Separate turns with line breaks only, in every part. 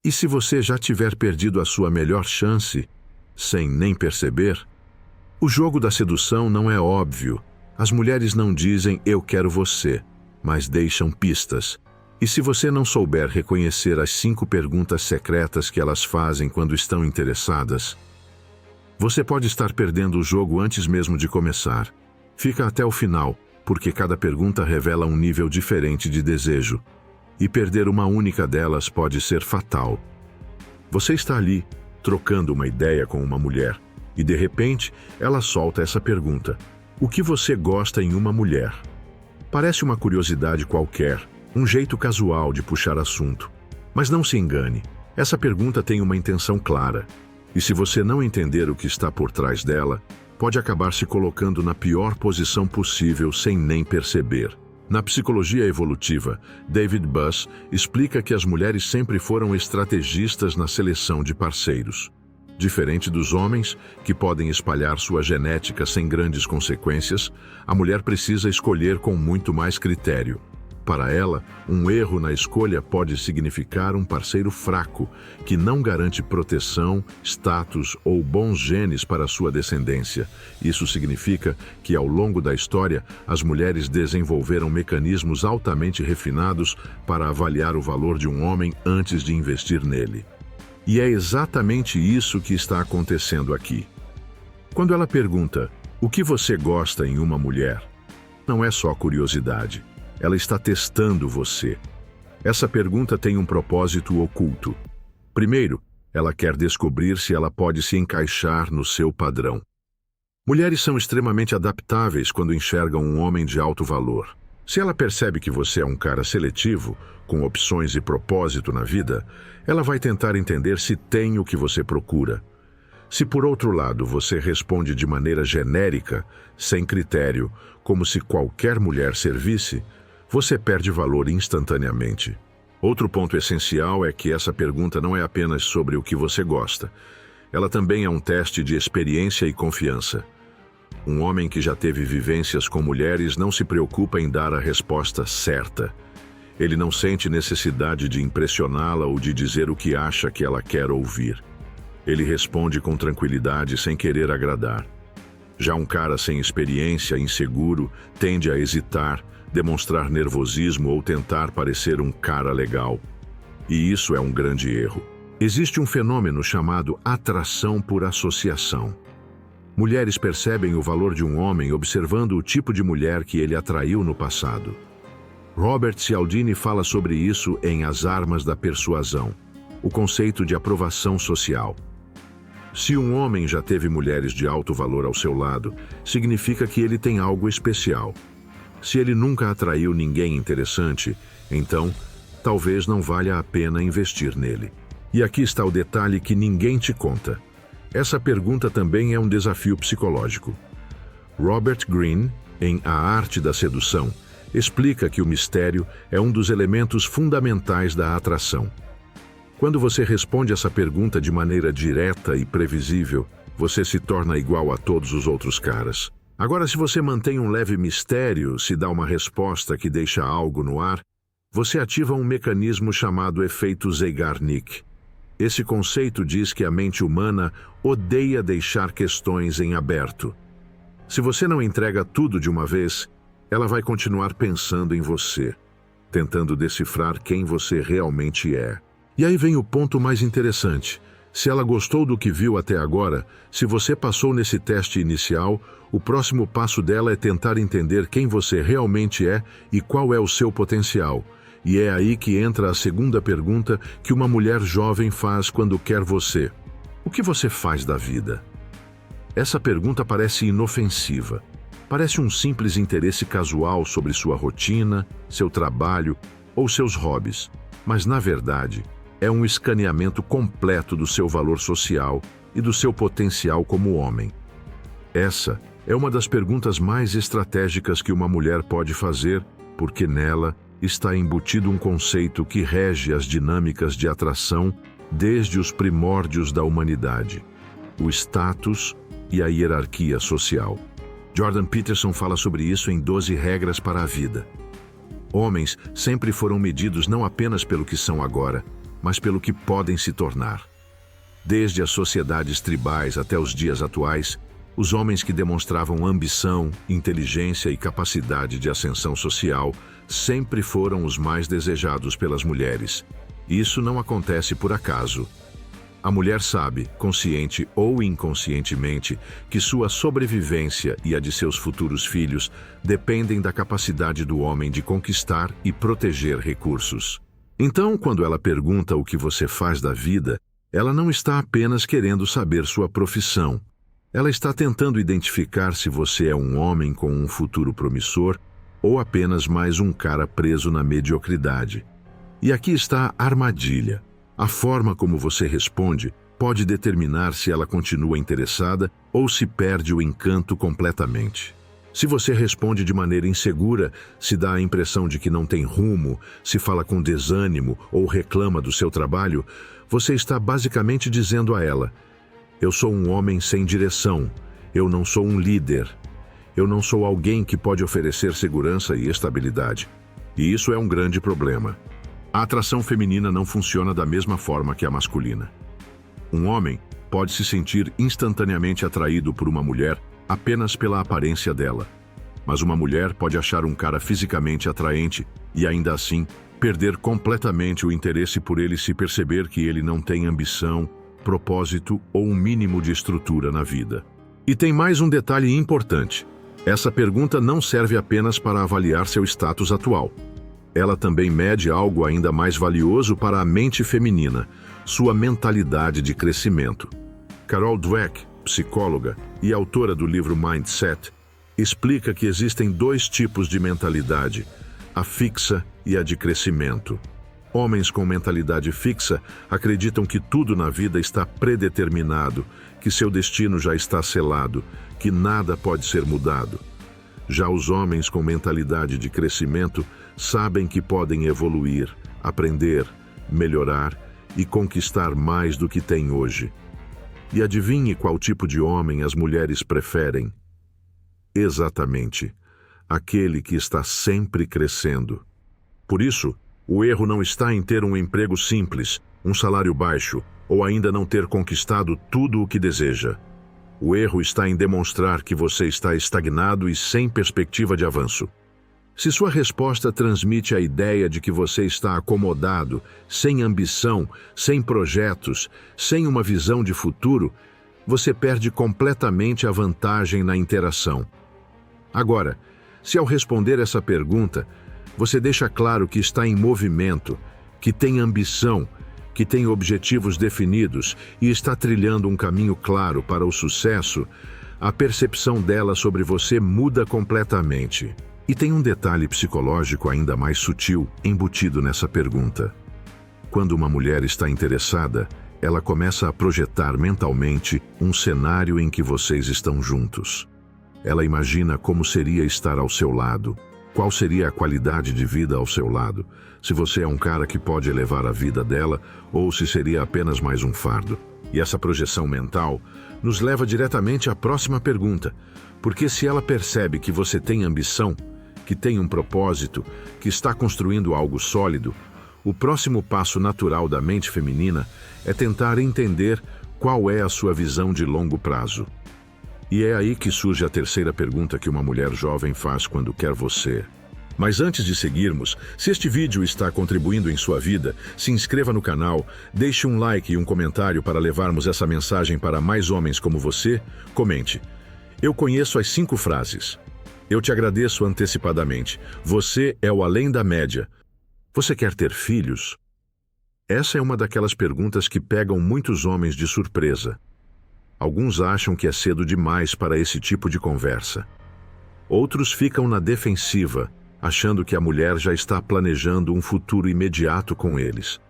E se você já tiver perdido a sua melhor chance, sem nem perceber? O jogo da sedução não é óbvio. As mulheres não dizem "eu quero você", mas deixam pistas. E se você não souber reconhecer as 5 perguntas secretas que elas fazem quando estão interessadas, você pode estar perdendo o jogo antes mesmo de começar. Fica até o final, porque cada pergunta revela um nível diferente de desejo. E perder uma única delas pode ser fatal. Você está ali, trocando uma ideia com uma mulher, e de repente ela solta essa pergunta: o que você gosta em uma mulher? Parece uma curiosidade qualquer, um jeito casual de puxar assunto. Mas não se engane, essa pergunta tem uma intenção clara. E se você não entender o que está por trás dela, pode acabar se colocando na pior posição possível sem nem perceber. Na psicologia evolutiva, David Buss explica que as mulheres sempre foram estrategistas na seleção de parceiros. Diferente dos homens, que podem espalhar sua genética sem grandes consequências, a mulher precisa escolher com muito mais critério. Para ela, um erro na escolha pode significar um parceiro fraco, que não garante proteção, status ou bons genes para sua descendência. Isso significa que, ao longo da história, as mulheres desenvolveram mecanismos altamente refinados para avaliar o valor de um homem antes de investir nele. E é exatamente isso que está acontecendo aqui. Quando ela pergunta, o que você gosta em uma mulher? Não é só curiosidade. Ela está testando você. Essa pergunta tem um propósito oculto. Primeiro, ela quer descobrir se ela pode se encaixar no seu padrão. Mulheres são extremamente adaptáveis quando enxergam um homem de alto valor. Se ela percebe que você é um cara seletivo, com opções e propósito na vida, ela vai tentar entender se tem o que você procura. Se por outro lado você responde de maneira genérica, sem critério, como se qualquer mulher servisse, você perde valor instantaneamente. Outro ponto essencial é que essa pergunta não é apenas sobre o que você gosta. Ela também é um teste de experiência e confiança. Um homem que já teve vivências com mulheres não se preocupa em dar a resposta certa. Ele não sente necessidade de impressioná-la ou de dizer o que acha que ela quer ouvir. Ele responde com tranquilidade, sem querer agradar. Já um cara sem experiência, inseguro, tende a hesitar, demonstrar nervosismo ou tentar parecer um cara legal. E isso é um grande erro. Existe um fenômeno chamado atração por associação. Mulheres percebem o valor de um homem observando o tipo de mulher que ele atraiu no passado. Robert Cialdini fala sobre isso em As Armas da Persuasão, o conceito de aprovação social. Se um homem já teve mulheres de alto valor ao seu lado, significa que ele tem algo especial. Se ele nunca atraiu ninguém interessante, então talvez não valha a pena investir nele. E aqui está o detalhe que ninguém te conta. Essa pergunta também é um desafio psicológico. Robert Greene, em A Arte da Sedução, explica que o mistério é um dos elementos fundamentais da atração. Quando você responde essa pergunta de maneira direta e previsível, você se torna igual a todos os outros caras. Agora, se você mantém um leve mistério, se dá uma resposta que deixa algo no ar, você ativa um mecanismo chamado efeito Zeigarnik. Esse conceito diz que a mente humana odeia deixar questões em aberto. Se você não entrega tudo de uma vez, ela vai continuar pensando em você, tentando decifrar quem você realmente é. E aí vem o ponto mais interessante. Se ela gostou do que viu até agora, se você passou nesse teste inicial, o próximo passo dela é tentar entender quem você realmente é e qual é o seu potencial. E é aí que entra a segunda pergunta que uma mulher jovem faz quando quer você. O que você faz da vida? Essa pergunta parece inofensiva. Parece um simples interesse casual sobre sua rotina, seu trabalho ou seus hobbies. Mas, na verdade, é um escaneamento completo do seu valor social e do seu potencial como homem. Essa é uma das perguntas mais estratégicas que uma mulher pode fazer, porque nela está embutido um conceito que rege as dinâmicas de atração desde os primórdios da humanidade: o status e a hierarquia social. Jordan Peterson fala sobre isso em 12 Regras para a Vida. Homens sempre foram medidos não apenas pelo que são agora, mas pelo que podem se tornar. Desde as sociedades tribais até os dias atuais, os homens que demonstravam ambição, inteligência e capacidade de ascensão social sempre foram os mais desejados pelas mulheres. Isso não acontece por acaso. A mulher sabe, consciente ou inconscientemente, que sua sobrevivência e a de seus futuros filhos dependem da capacidade do homem de conquistar e proteger recursos. Então, quando ela pergunta o que você faz da vida, ela não está apenas querendo saber sua profissão. Ela está tentando identificar se você é um homem com um futuro promissor ou apenas mais um cara preso na mediocridade. E aqui está a armadilha. A forma como você responde pode determinar se ela continua interessada ou se perde o encanto completamente. Se você responde de maneira insegura, se dá a impressão de que não tem rumo, se fala com desânimo ou reclama do seu trabalho, você está basicamente dizendo a ela: eu sou um homem sem direção, eu não sou um líder, eu não sou alguém que pode oferecer segurança e estabilidade. E isso é um grande problema. A atração feminina não funciona da mesma forma que a masculina. Um homem pode se sentir instantaneamente atraído por uma mulher apenas pela aparência dela. Mas uma mulher pode achar um cara fisicamente atraente e ainda assim perder completamente o interesse por ele se perceber que ele não tem ambição, propósito ou um mínimo de estrutura na vida. E tem mais um detalhe importante. Essa pergunta não serve apenas para avaliar seu status atual. Ela também mede algo ainda mais valioso para a mente feminina, sua mentalidade de crescimento. Carol Dweck, psicóloga e autora do livro Mindset, explica que existem dois tipos de mentalidade, a fixa e a de crescimento. Homens com mentalidade fixa acreditam que tudo na vida está predeterminado, que seu destino já está selado, que nada pode ser mudado. Já os homens com mentalidade de crescimento sabem que podem evoluir, aprender, melhorar e conquistar mais do que têm hoje. E adivinhe qual tipo de homem as mulheres preferem? Exatamente, aquele que está sempre crescendo. Por isso, o erro não está em ter um emprego simples, um salário baixo, ou ainda não ter conquistado tudo o que deseja. O erro está em demonstrar que você está estagnado e sem perspectiva de avanço. Se sua resposta transmite a ideia de que você está acomodado, sem ambição, sem projetos, sem uma visão de futuro, você perde completamente a vantagem na interação. Agora, se ao responder essa pergunta, você deixa claro que está em movimento, que tem ambição, que tem objetivos definidos e está trilhando um caminho claro para o sucesso, a percepção dela sobre você muda completamente. E tem um detalhe psicológico ainda mais sutil embutido nessa pergunta. Quando uma mulher está interessada, ela começa a projetar mentalmente um cenário em que vocês estão juntos. Ela imagina como seria estar ao seu lado, qual seria a qualidade de vida ao seu lado, se você é um cara que pode elevar a vida dela ou se seria apenas mais um fardo. E essa projeção mental nos leva diretamente à próxima pergunta, porque se ela percebe que você tem ambição, que tem um propósito, que está construindo algo sólido, o próximo passo natural da mente feminina é tentar entender qual é a sua visão de longo prazo. E é aí que surge a terceira pergunta que uma mulher jovem faz quando quer você. Mas antes de seguirmos, se este vídeo está contribuindo em sua vida, se inscreva no canal, deixe um like e um comentário para levarmos essa mensagem para mais homens como você. Comente: eu conheço as 5 frases. Eu te agradeço antecipadamente. Você é o além da média. Você quer ter filhos? Essa é uma daquelas perguntas que pegam muitos homens de surpresa. Alguns acham que é cedo demais para esse tipo de conversa. Outros ficam na defensiva, achando que a mulher já está planejando um futuro imediato com eles.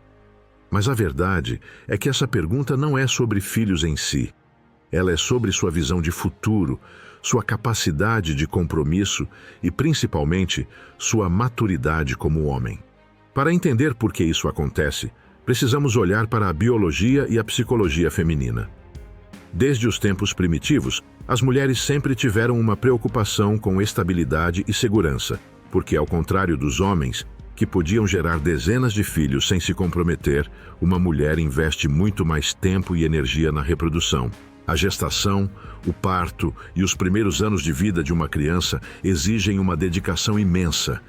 Mas a verdade é que essa pergunta não é sobre filhos em si. Ela é sobre sua visão de futuro, sua capacidade de compromisso e, principalmente, sua maturidade como homem. Para entender por que isso acontece, precisamos olhar para a biologia e a psicologia feminina. Desde os tempos primitivos, as mulheres sempre tiveram uma preocupação com estabilidade e segurança, porque, ao contrário dos homens, que podiam gerar dezenas de filhos sem se comprometer, uma mulher investe muito mais tempo e energia na reprodução. A gestação, o parto e os primeiros anos de vida de uma criança exigem uma dedicação imensa.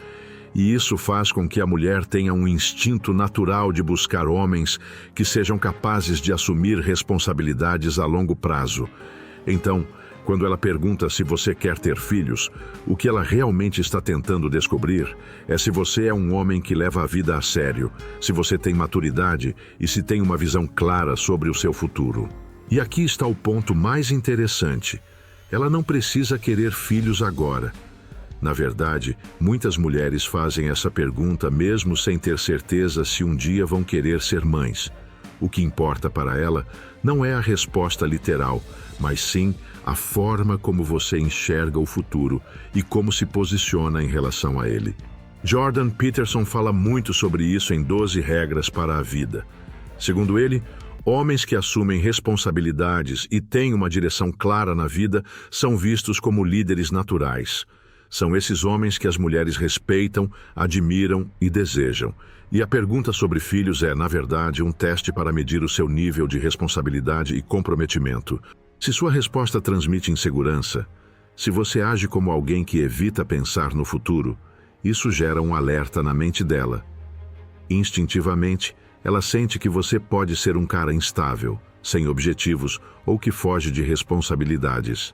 E isso faz com que a mulher tenha um instinto natural de buscar homens que sejam capazes de assumir responsabilidades a longo prazo. Então, quando ela pergunta se você quer ter filhos, o que ela realmente está tentando descobrir é se você é um homem que leva a vida a sério, se você tem maturidade e se tem uma visão clara sobre o seu futuro. E aqui está o ponto mais interessante. Ela não precisa querer filhos agora. Na verdade, muitas mulheres fazem essa pergunta mesmo sem ter certeza se um dia vão querer ser mães. O que importa para ela não é a resposta literal, mas sim a forma como você enxerga o futuro e como se posiciona em relação a ele. Jordan Peterson fala muito sobre isso em 12 regras para a vida. Segundo ele, homens que assumem responsabilidades e têm uma direção clara na vida são vistos como líderes naturais. São esses homens que as mulheres respeitam, admiram e desejam. E a pergunta sobre filhos é, na verdade, um teste para medir o seu nível de responsabilidade e comprometimento. Se sua resposta transmite insegurança, se você age como alguém que evita pensar no futuro, isso gera um alerta na mente dela. Instintivamente, ela sente que você pode ser um cara instável, sem objetivos ou que foge de responsabilidades.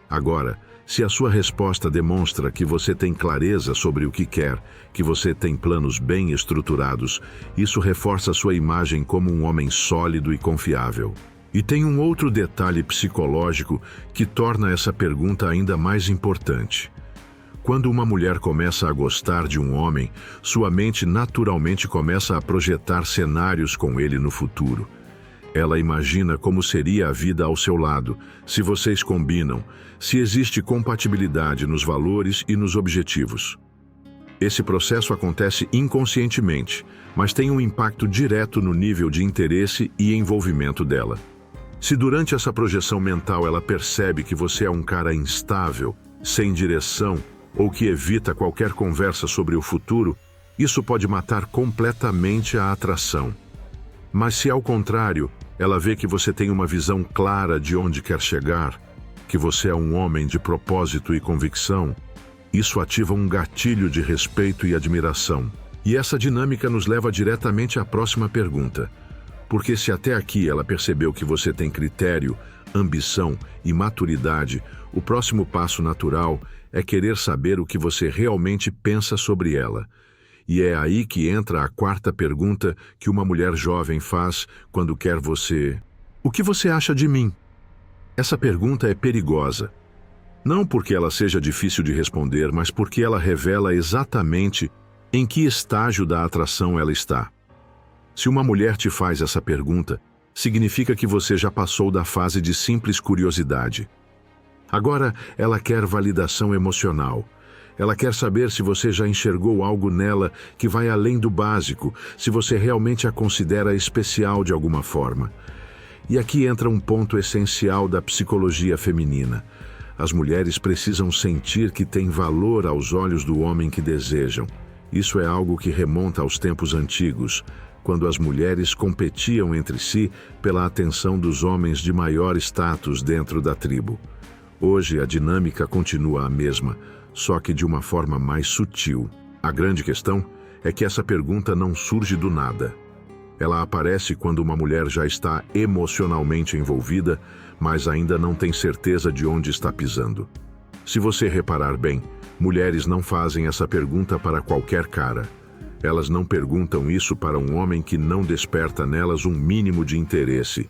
Agora, se a sua resposta demonstra que você tem clareza sobre o que quer, que você tem planos bem estruturados, isso reforça sua imagem como um homem sólido e confiável. E tem um outro detalhe psicológico que torna essa pergunta ainda mais importante. Quando uma mulher começa a gostar de um homem, sua mente naturalmente começa a projetar cenários com ele no futuro. Ela imagina como seria a vida ao seu lado, se vocês combinam, se existe compatibilidade nos valores e nos objetivos. Esse processo acontece inconscientemente, mas tem um impacto direto no nível de interesse e envolvimento dela. Se durante essa projeção mental ela percebe que você é um cara instável, sem direção, ou que evita qualquer conversa sobre o futuro, isso pode matar completamente a atração. Mas se ao contrário, ela vê que você tem uma visão clara de onde quer chegar, que você é um homem de propósito e convicção, isso ativa um gatilho de respeito e admiração. E essa dinâmica nos leva diretamente à próxima pergunta. Porque se até aqui ela percebeu que você tem critério, ambição e maturidade, o próximo passo natural é querer saber o que você realmente pensa sobre ela. E é aí que entra a quarta pergunta que uma mulher jovem faz quando quer você. O que você acha de mim? Essa pergunta é perigosa. Não porque ela seja difícil de responder, mas porque ela revela exatamente em que estágio da atração ela está. Se uma mulher te faz essa pergunta, significa que você já passou da fase de simples curiosidade. Agora, ela quer validação emocional. Ela quer saber se você já enxergou algo nela que vai além do básico, se você realmente a considera especial de alguma forma. E aqui entra um ponto essencial da psicologia feminina. As mulheres precisam sentir que têm valor aos olhos do homem que desejam. Isso é algo que remonta aos tempos antigos, quando as mulheres competiam entre si pela atenção dos homens de maior status dentro da tribo. Hoje a dinâmica continua a mesma, só que de uma forma mais sutil. A grande questão é que essa pergunta não surge do nada. Ela aparece quando uma mulher já está emocionalmente envolvida, mas ainda não tem certeza de onde está pisando. Se você reparar bem, mulheres não fazem essa pergunta para qualquer cara. Elas não perguntam isso para um homem que não desperta nelas um mínimo de interesse.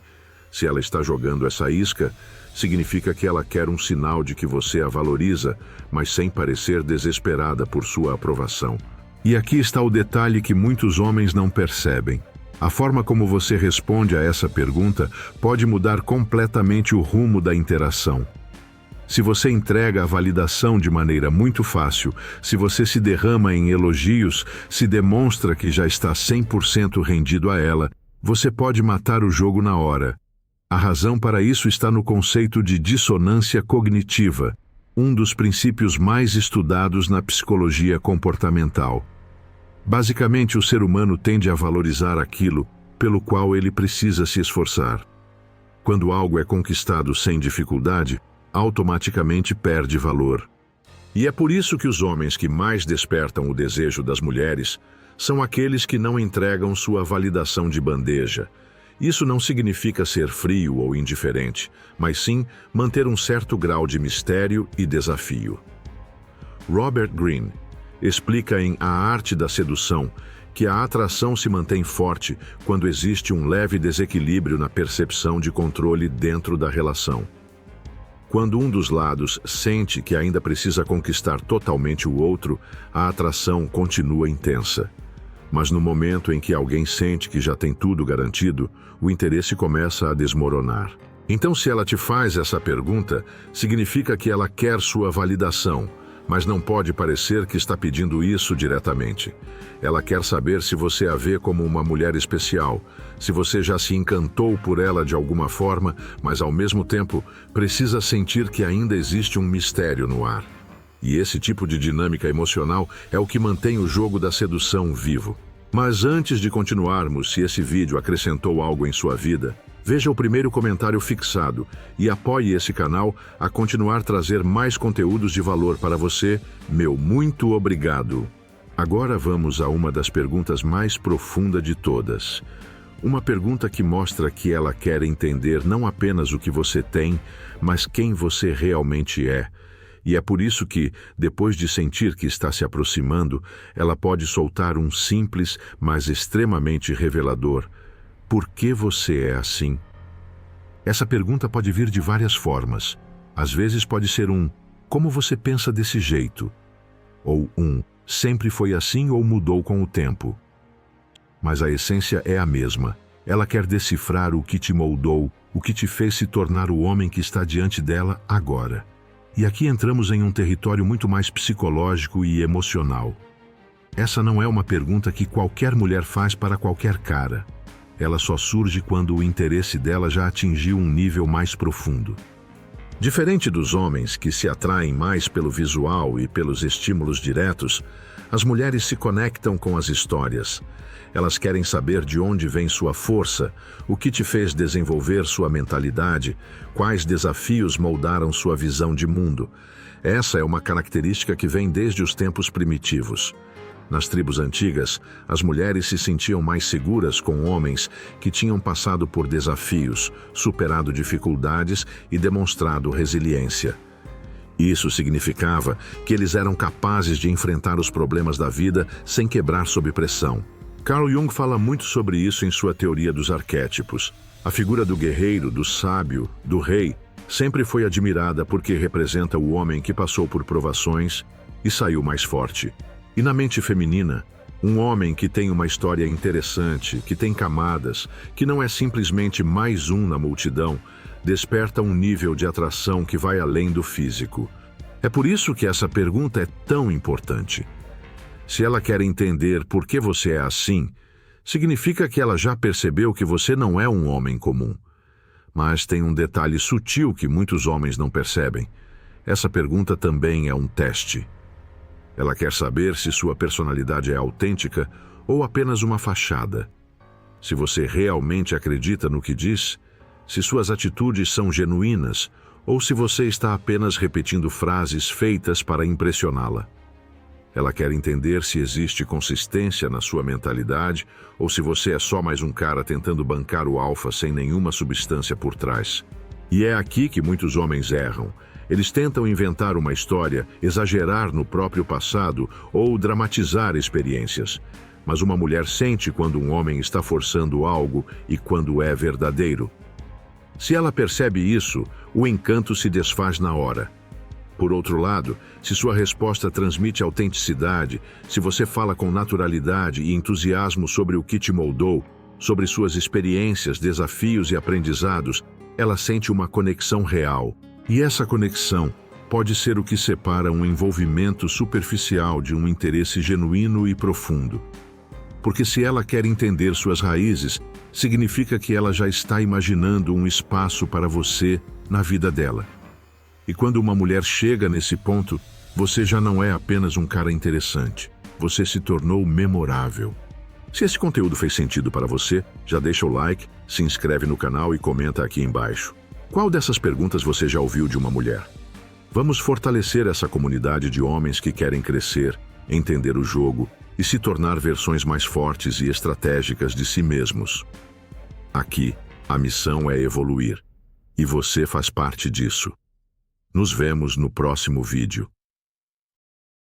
Se ela está jogando essa isca, significa que ela quer um sinal de que você a valoriza, mas sem parecer desesperada por sua aprovação. E aqui está o detalhe que muitos homens não percebem. A forma como você responde a essa pergunta pode mudar completamente o rumo da interação. Se você entrega a validação de maneira muito fácil, se você se derrama em elogios, se demonstra que já está 100% rendido a ela, você pode matar o jogo na hora. A razão para isso está no conceito de dissonância cognitiva, um dos princípios mais estudados na psicologia comportamental. Basicamente, o ser humano tende a valorizar aquilo pelo qual ele precisa se esforçar. Quando algo é conquistado sem dificuldade, automaticamente perde valor. E é por isso que os homens que mais despertam o desejo das mulheres são aqueles que não entregam sua validação de bandeja. Isso não significa ser frio ou indiferente, mas sim manter um certo grau de mistério e desafio. Robert Greene explica em A Arte da Sedução que a atração se mantém forte quando existe um leve desequilíbrio na percepção de controle dentro da relação. Quando um dos lados sente que ainda precisa conquistar totalmente o outro, a atração continua intensa. Mas no momento em que alguém sente que já tem tudo garantido, o interesse começa a desmoronar. Então, se ela te faz essa pergunta, significa que ela quer sua validação, mas não pode parecer que está pedindo isso diretamente. Ela quer saber se você a vê como uma mulher especial, se você já se encantou por ela de alguma forma, mas ao mesmo tempo precisa sentir que ainda existe um mistério no ar. E esse tipo de dinâmica emocional é o que mantém o jogo da sedução vivo. Mas antes de continuarmos, se esse vídeo acrescentou algo em sua vida, veja o primeiro comentário fixado e apoie esse canal a continuar a trazer mais conteúdos de valor para você. Meu muito obrigado! Agora vamos a uma das perguntas mais profundas de todas. Uma pergunta que mostra que ela quer entender não apenas o que você tem, mas quem você realmente é. E é por isso que, depois de sentir que está se aproximando, ela pode soltar um simples, mas extremamente revelador: por que você é assim? Essa pergunta pode vir de várias formas. Às vezes pode ser um como você pensa desse jeito? Ou um sempre foi assim ou mudou com o tempo? Mas a essência é a mesma. Ela quer decifrar o que te moldou, o que te fez se tornar o homem que está diante dela agora. E aqui entramos em um território muito mais psicológico e emocional. Essa não é uma pergunta que qualquer mulher faz para qualquer cara. Ela só surge quando o interesse dela já atingiu um nível mais profundo. Diferente dos homens, que se atraem mais pelo visual e pelos estímulos diretos, as mulheres se conectam com as histórias. Elas querem saber de onde vem sua força, o que te fez desenvolver sua mentalidade, quais desafios moldaram sua visão de mundo. Essa é uma característica que vem desde os tempos primitivos. Nas tribos antigas, as mulheres se sentiam mais seguras com homens que tinham passado por desafios, superado dificuldades e demonstrado resiliência. Isso significava que eles eram capazes de enfrentar os problemas da vida sem quebrar sob pressão. Carl Jung fala muito sobre isso em sua teoria dos arquétipos. A figura do guerreiro, do sábio, do rei, sempre foi admirada porque representa o homem que passou por provações e saiu mais forte. E na mente feminina, um homem que tem uma história interessante, que tem camadas, que não é simplesmente mais um na multidão, desperta um nível de atração que vai além do físico. É por isso que essa pergunta é tão importante. Se ela quer entender por que você é assim, significa que ela já percebeu que você não é um homem comum. Mas tem um detalhe sutil que muitos homens não percebem. Essa pergunta também é um teste. Ela quer saber se sua personalidade é autêntica ou apenas uma fachada. Se você realmente acredita no que diz, se suas atitudes são genuínas ou se você está apenas repetindo frases feitas para impressioná-la. Ela quer entender se existe consistência na sua mentalidade ou se você é só mais um cara tentando bancar o alfa sem nenhuma substância por trás. E é aqui que muitos homens erram. Eles tentam inventar uma história, exagerar no próprio passado ou dramatizar experiências. Mas uma mulher sente quando um homem está forçando algo e quando é verdadeiro. Se ela percebe isso, o encanto se desfaz na hora. Por outro lado, se sua resposta transmite autenticidade, se você fala com naturalidade e entusiasmo sobre o que te moldou, sobre suas experiências, desafios e aprendizados, ela sente uma conexão real. E essa conexão pode ser o que separa um envolvimento superficial de um interesse genuíno e profundo. Porque se ela quer entender suas raízes, significa que ela já está imaginando um espaço para você na vida dela. E quando uma mulher chega nesse ponto, você já não é apenas um cara interessante. você se tornou memorável. Se esse conteúdo fez sentido para você, já deixa o like, se inscreve no canal e comenta aqui embaixo. Qual dessas perguntas você já ouviu de uma mulher? Vamos fortalecer essa comunidade de homens que querem crescer, entender o jogo e se tornar versões mais fortes e estratégicas de si mesmos. Aqui, a missão é evoluir. E você faz parte disso. Nos vemos no próximo vídeo.